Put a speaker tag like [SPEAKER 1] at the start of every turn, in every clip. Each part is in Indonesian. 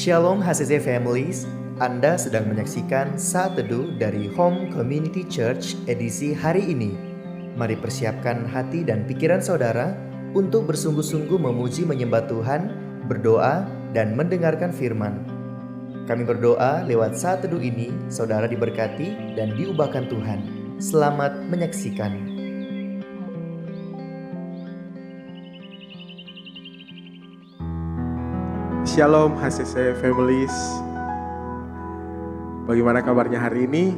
[SPEAKER 1] Shalom HCC Families, Anda sedang menyaksikan Saat Teduh dari Home Community Church edisi hari ini. Mari persiapkan hati dan pikiran saudara untuk bersungguh-sungguh memuji menyembah Tuhan, berdoa, dan mendengarkan firman. Kami berdoa lewat Saat Teduh ini, saudara diberkati dan diubahkan Tuhan. Selamat menyaksikan.
[SPEAKER 2] Shalom HCC Families. Bagaimana kabarnya hari ini?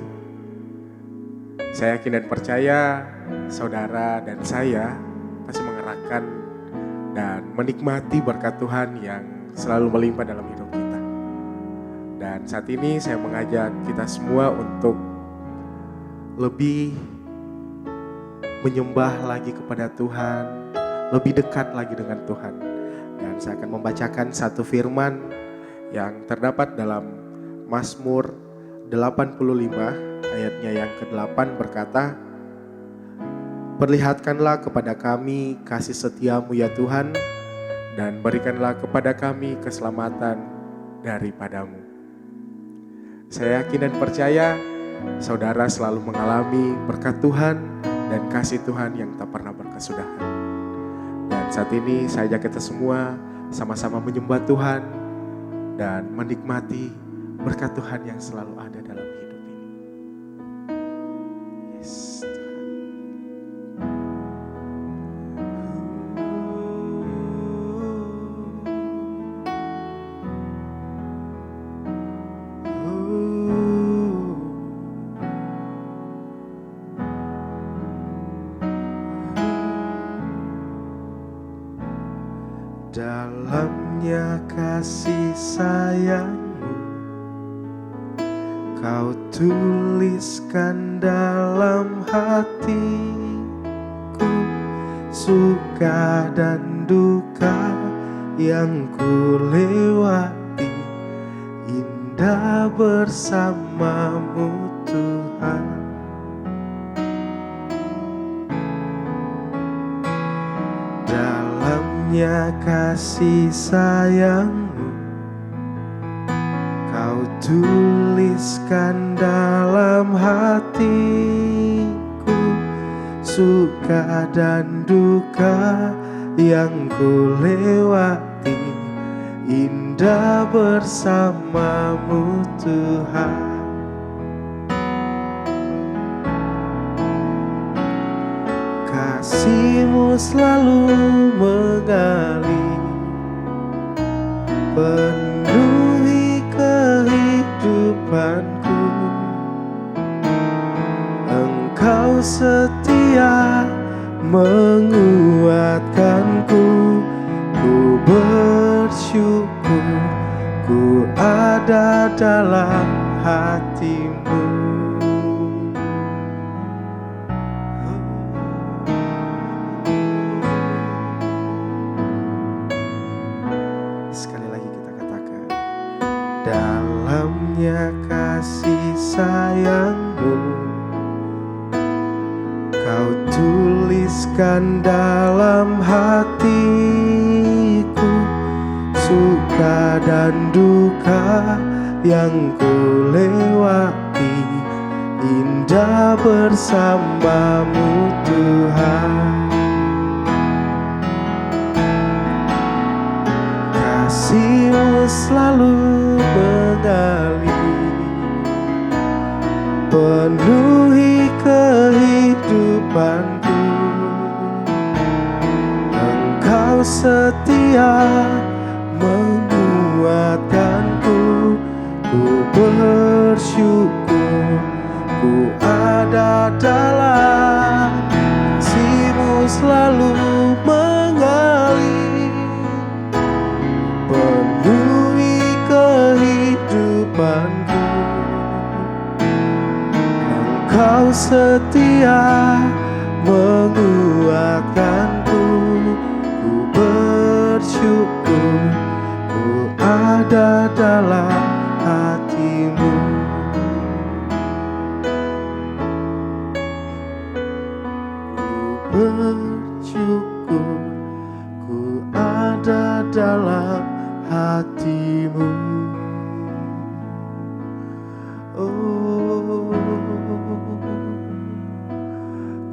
[SPEAKER 2] Saya yakin dan percaya saudara dan saya pasti mengerahkan dan menikmati berkat Tuhan yang selalu melimpah dalam hidup kita. Dan saat ini saya mengajak kita semua untuk lebih menyembah lagi kepada Tuhan, lebih dekat lagi dengan Tuhan. Dan saya akan membacakan satu firman yang terdapat dalam Mazmur 85 ayatnya yang ke-8 berkata, "Perlihatkanlah kepada kami kasih setiamu ya Tuhan, dan berikanlah kepada kami keselamatan daripadamu." Saya yakin dan percaya saudara selalu mengalami berkat Tuhan dan kasih Tuhan yang tak pernah berkesudahan. Dan saat ini saya ajak kita semua sama-sama menyembah Tuhan dan menikmati berkat Tuhan yang selalu ada dalam hidup ini. Yes, dalamnya kasih sayangmu Kau tuliskan dalam hatiku, suka dan duka yang ku lewati, indah bersamamu Tuhan. Dalamnya kasih sayangmu Kau tuliskan dalam hatiku, suka dan duka yang ku lewati, indah bersamamu Tuhan. Kasih-Mu selalu mengalir, penuhi kehidupanku. Engkau setia menguatkanku, ku bersyukur ku ada dalam hati-Mu. Dalamnya kasih sayangmu Kau tuliskan dalam hatiku, suka dan duka yang ku lewati, indah bersamamu Tuhan. Kasih-Mu selalu mengalir, penuhi kehidupanku. Engkau setia menguatkanku, ku bersyukur ku ada dalam kasih-Mu selalu mengalir, penuhi kehidupanku. Engkau setia menguatkanku, ku bersyukur ku ada dalam hati-Mu. Ku bersyukur ku ada dalam hati-Mu. Oh,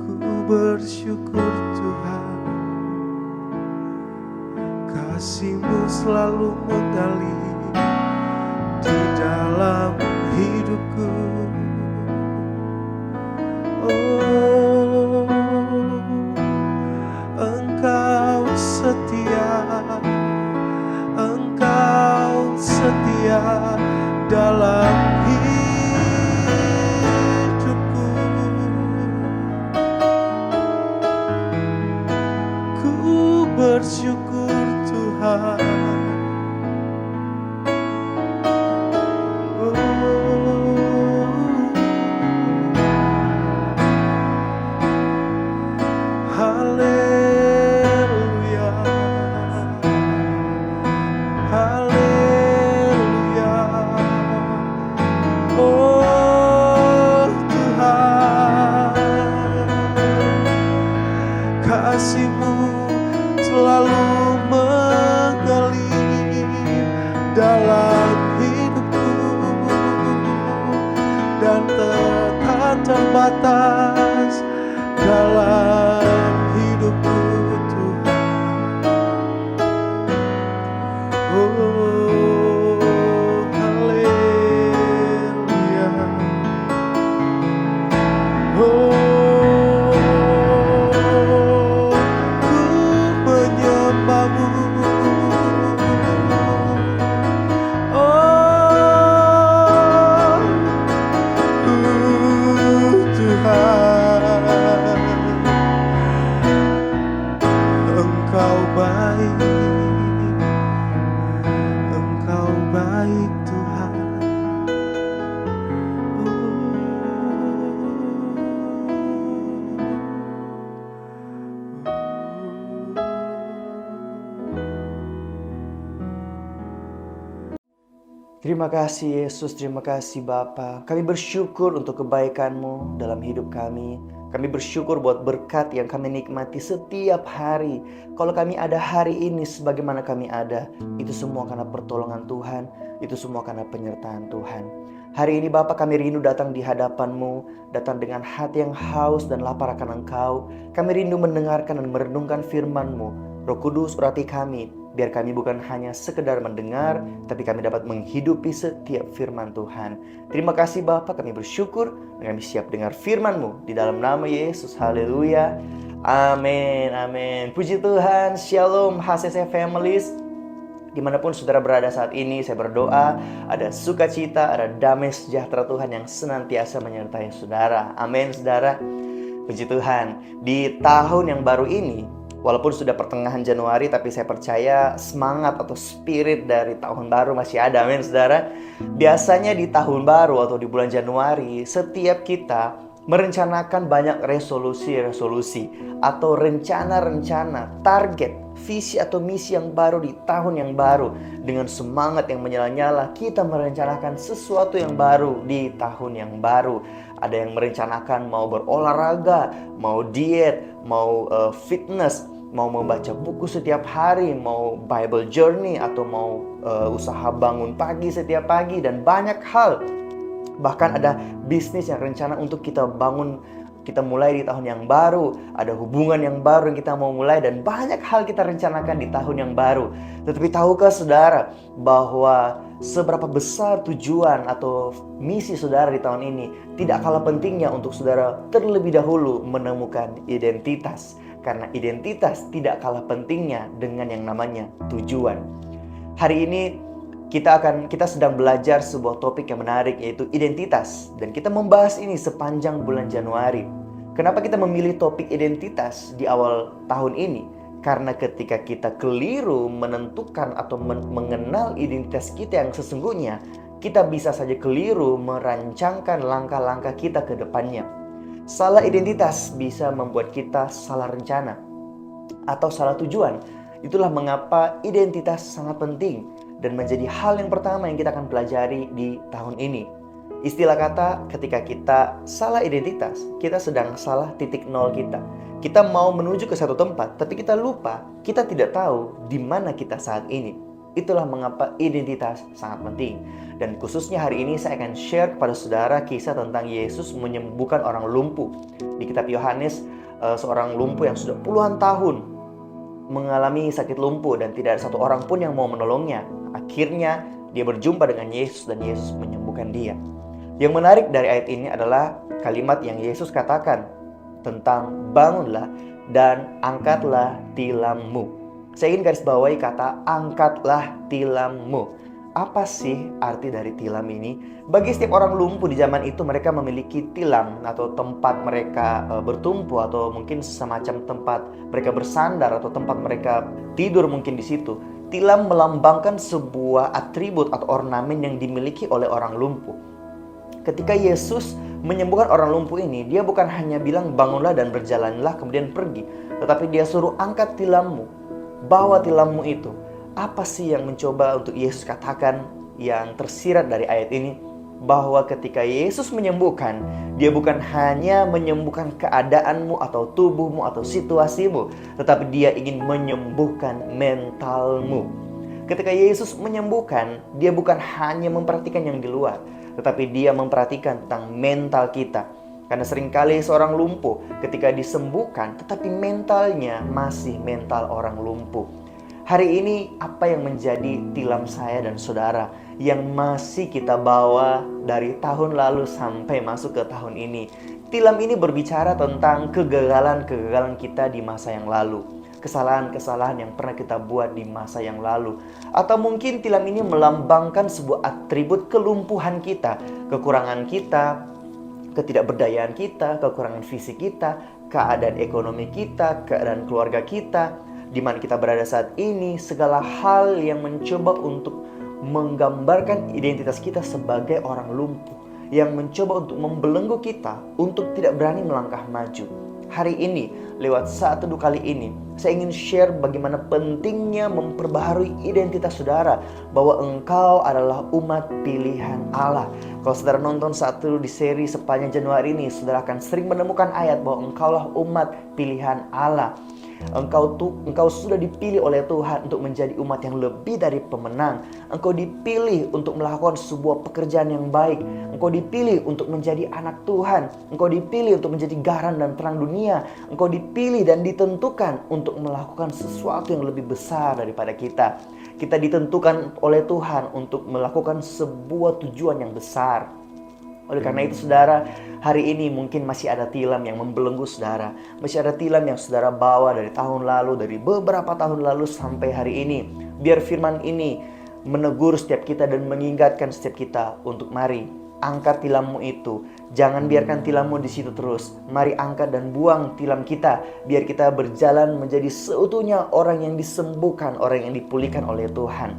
[SPEAKER 2] ku bersyukur Tuhan, kasih-Mu selalu mengalir di dalam hidupku. Oh, Engkau setia dalam hidupku. Ku bersyukur Tuhan. Haleluya, haleluya. Oh Tuhan, kasih-Mu selalu mengalir dalam hidupku dan tak terbatas dalam hidupku Tuhan. Oh haleluya. Oh, ku menyembah-Mu. Oh, Tuhan, Engkau baik, Engkau baik Tuhan.
[SPEAKER 1] Terima kasih Yesus, terima kasih Bapa. Kami bersyukur untuk kebaikan-Mu dalam hidup kami. Kami bersyukur buat berkat yang kami nikmati setiap hari. Kalau kami ada hari ini sebagaimana kami ada, itu semua karena pertolongan Tuhan, itu semua karena penyertaan Tuhan. Hari ini Bapa, kami rindu datang di hadapan-Mu, datang dengan hati yang haus dan lapar akan Engkau. Kami rindu mendengarkan dan merenungkan firman-Mu. Roh Kudus berarti kami, biar kami bukan hanya sekedar mendengar, tapi kami dapat menghidupi setiap firman Tuhan. Terima kasih Bapa, kami bersyukur dan kami siap dengar firman-Mu di dalam nama Yesus. Haleluya. Amin, amin. Puji Tuhan. Shalom HCC Families. Dimanapun saudara berada saat ini, saya berdoa ada sukacita, ada damai sejahtera Tuhan yang senantiasa menyertai saudara. Amin saudara. Puji Tuhan. Di tahun yang baru ini, walaupun sudah pertengahan Januari, tapi saya percaya semangat atau spirit dari tahun baru masih ada. Amin saudara. Biasanya di tahun baru atau di bulan Januari, setiap kita merencanakan banyak resolusi-resolusi atau rencana-rencana, target, visi atau misi yang baru di tahun yang baru. Dengan semangat yang menyala-nyala, kita merencanakan sesuatu yang baru di tahun yang baru. Ada yang merencanakan mau berolahraga, mau diet, mau fitness, mau membaca buku setiap hari, mau Bible journey, atau mau usaha bangun pagi setiap pagi, dan banyak hal. Bahkan ada bisnis yang rencana untuk kita bangun, kita mulai di tahun yang baru. Ada hubungan yang baru yang kita mau mulai, dan banyak hal kita rencanakan di tahun yang baru. Tetapi tahukah saudara bahwa seberapa besar tujuan atau misi saudara di tahun ini, tidak kalah pentingnya untuk saudara terlebih dahulu menemukan identitas. Karena identitas tidak kalah pentingnya dengan yang namanya tujuan. Hari ini kita sedang belajar sebuah topik yang menarik, yaitu identitas. Dan kita membahas ini sepanjang bulan Januari. Kenapa kita memilih topik identitas di awal tahun ini? Karena ketika kita keliru menentukan atau mengenal identitas kita yang sesungguhnya, kita bisa saja keliru merancangkan langkah-langkah kita ke depannya. Salah identitas bisa membuat kita salah rencana atau salah tujuan. Itulah mengapa identitas sangat penting dan menjadi hal yang pertama yang kita akan pelajari di tahun ini. Istilah kata, ketika kita salah identitas, kita sedang salah titik nol kita. Kita mau menuju ke satu tempat, tapi kita lupa, kita tidak tahu di mana kita saat ini. Itulah mengapa identitas sangat penting. Dan khususnya hari ini saya akan share kepada saudara kisah tentang Yesus menyembuhkan orang lumpuh. Di kitab Yohanes, seorang lumpuh yang sudah puluhan tahun mengalami sakit lumpuh dan tidak ada satu orang pun yang mau menolongnya. Akhirnya dia berjumpa dengan Yesus dan Yesus menyembuhkan dia. Yang menarik dari ayat ini adalah kalimat yang Yesus katakan tentang bangunlah dan angkatlah tilammu. Saya ingin garis bawahi kata angkatlah tilammu. Apa sih arti dari tilam ini? Bagi setiap orang lumpuh di zaman itu, mereka memiliki tilam atau tempat mereka bertumpu, atau mungkin semacam tempat mereka bersandar atau tempat mereka tidur mungkin di situ. Tilam melambangkan sebuah atribut atau ornamen yang dimiliki oleh orang lumpuh. Ketika Yesus menyembuhkan orang lumpuh ini, dia bukan hanya bilang bangunlah dan berjalanlah kemudian pergi, tetapi dia suruh angkat tilammu. Bawa tilammu itu. Apa sih yang mencoba untuk Yesus katakan yang tersirat dari ayat ini? Bahwa ketika Yesus menyembuhkan, dia bukan hanya menyembuhkan keadaanmu atau tubuhmu atau situasimu, tetapi dia ingin menyembuhkan mentalmu. Ketika Yesus menyembuhkan, dia bukan hanya memperhatikan yang di luar, tetapi dia memperhatikan tentang mental kita. Karena seringkali seorang lumpuh ketika disembuhkan, tetapi mentalnya masih mental orang lumpuh. Hari ini apa yang menjadi tilam saya dan saudara yang masih kita bawa dari tahun lalu sampai masuk ke tahun ini? Tilam ini berbicara tentang kegagalan-kegagalan kita di masa yang lalu. Kesalahan-kesalahan yang pernah kita buat di masa yang lalu. Atau mungkin tilam ini melambangkan sebuah atribut kelumpuhan kita, kekurangan kita, ketidakberdayaan kita, kekurangan fisik kita, keadaan ekonomi kita, keadaan keluarga kita, di mana kita berada saat ini, segala hal yang mencoba untuk menggambarkan identitas kita sebagai orang lumpuh, yang mencoba untuk membelenggu kita untuk tidak berani melangkah maju. Hari ini, lewat Saat Teduh kali ini, saya ingin share bagaimana pentingnya memperbaharui identitas saudara, bahwa engkau adalah umat pilihan Allah. Kalau saudara nonton Saat Teduh di seri sepanjang Januari ini, saudara akan sering menemukan ayat bahwa engkaulah umat pilihan Allah. Engkau sudah dipilih oleh Tuhan untuk menjadi umat yang lebih dari pemenang. Engkau dipilih untuk melakukan sebuah pekerjaan yang baik. Engkau dipilih untuk menjadi anak Tuhan. Engkau dipilih untuk menjadi garam dan terang dunia. Engkau dipilih dan ditentukan untuk melakukan sesuatu yang lebih besar daripada kita. Kita ditentukan oleh Tuhan untuk melakukan sebuah tujuan yang besar. Oleh karena itu saudara, hari ini mungkin masih ada tilam yang membelenggu saudara. Masih ada tilam yang saudara bawa dari tahun lalu, dari beberapa tahun lalu sampai hari ini. Biar firman ini menegur setiap kita dan mengingatkan setiap kita untuk mari angkat tilammu itu. Jangan biarkan tilammu di situ terus. Mari angkat dan buang tilam kita, biar kita berjalan menjadi seutuhnya orang yang disembuhkan, orang yang dipulihkan oleh Tuhan.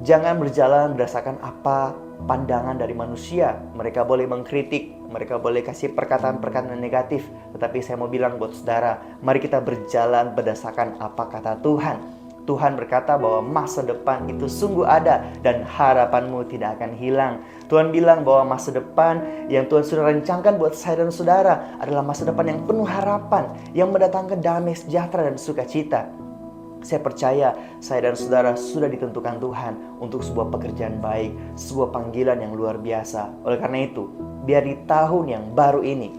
[SPEAKER 1] Jangan berjalan berdasarkan apa pandangan dari manusia. Mereka boleh mengkritik, mereka boleh kasih perkataan-perkataan negatif, tetapi saya mau bilang buat saudara, mari kita berjalan berdasarkan apa kata Tuhan. Tuhan berkata bahwa masa depan itu sungguh ada dan harapanmu tidak akan hilang. Tuhan bilang bahwa masa depan yang Tuhan sudah rencanakan buat saya dan saudara adalah masa depan yang penuh harapan, yang mendatangkan damai sejahtera dan sukacita. Saya percaya saya dan saudara sudah ditentukan Tuhan untuk sebuah pekerjaan baik, sebuah panggilan yang luar biasa. Oleh karena itu, biar di tahun yang baru ini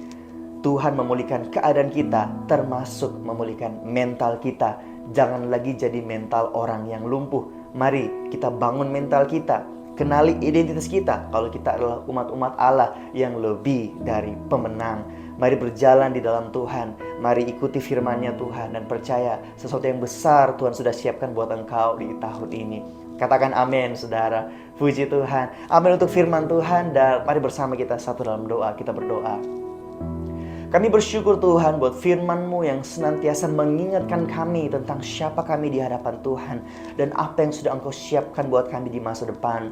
[SPEAKER 1] Tuhan memulihkan keadaan kita, termasuk memulihkan mental kita. Jangan lagi jadi mental orang yang lumpuh. Mari kita bangun mental kita. Kenali identitas kita kalau kita adalah umat-umat Allah yang lebih dari pemenang. Mari berjalan di dalam Tuhan. Mari ikuti firman-Nya Tuhan dan percaya sesuatu yang besar Tuhan sudah siapkan buat engkau di tahun ini. Katakan amin saudara. Puji Tuhan. Amin untuk firman Tuhan. Dan mari bersama kita satu dalam doa. Kita berdoa. Kami bersyukur Tuhan buat firman-Mu yang senantiasa mengingatkan kami tentang siapa kami di hadapan Tuhan dan apa yang sudah Engkau siapkan buat kami di masa depan.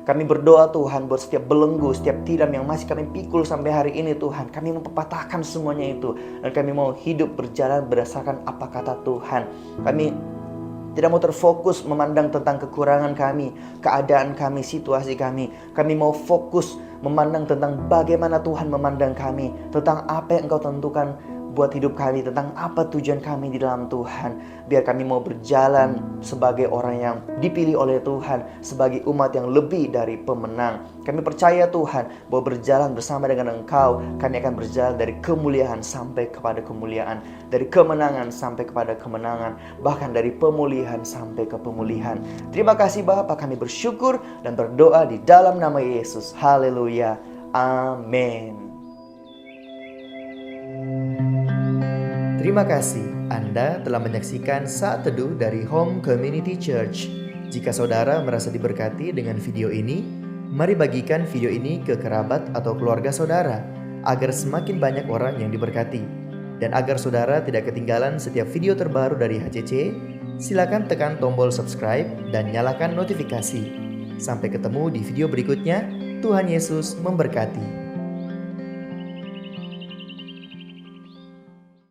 [SPEAKER 1] Kami berdoa Tuhan buat setiap belenggu, setiap tiram yang masih kami pikul sampai hari ini Tuhan. Kami mempatahkan semuanya itu. Dan kami mau hidup berjalan berdasarkan apa kata Tuhan. Kami tidak mau terfokus memandang tentang kekurangan kami, keadaan kami, situasi kami. Kami mau fokus memandang tentang bagaimana Tuhan memandang kami. Tentang apa yang Engkau tentukan
[SPEAKER 3] buat hidup kami, tentang apa tujuan kami di dalam Tuhan. Biar kami mau berjalan sebagai orang yang dipilih oleh Tuhan, sebagai umat yang lebih dari pemenang. Kami percaya Tuhan bahwa berjalan bersama dengan Engkau, kami akan berjalan dari kemuliaan sampai kepada kemuliaan, dari kemenangan sampai kepada kemenangan, bahkan dari pemulihan sampai ke pemulihan. Terima kasih Bapa, kami bersyukur dan berdoa di dalam nama Yesus. Haleluya. Amin.
[SPEAKER 1] Terima kasih Anda telah menyaksikan Saat Teduh dari Home Community Church. Jika saudara merasa diberkati dengan video ini, mari bagikan video ini ke kerabat atau keluarga saudara, agar semakin banyak orang yang diberkati. Dan agar saudara tidak ketinggalan setiap video terbaru dari HCC, silakan tekan tombol subscribe dan nyalakan notifikasi. Sampai ketemu di video berikutnya. Tuhan Yesus memberkati.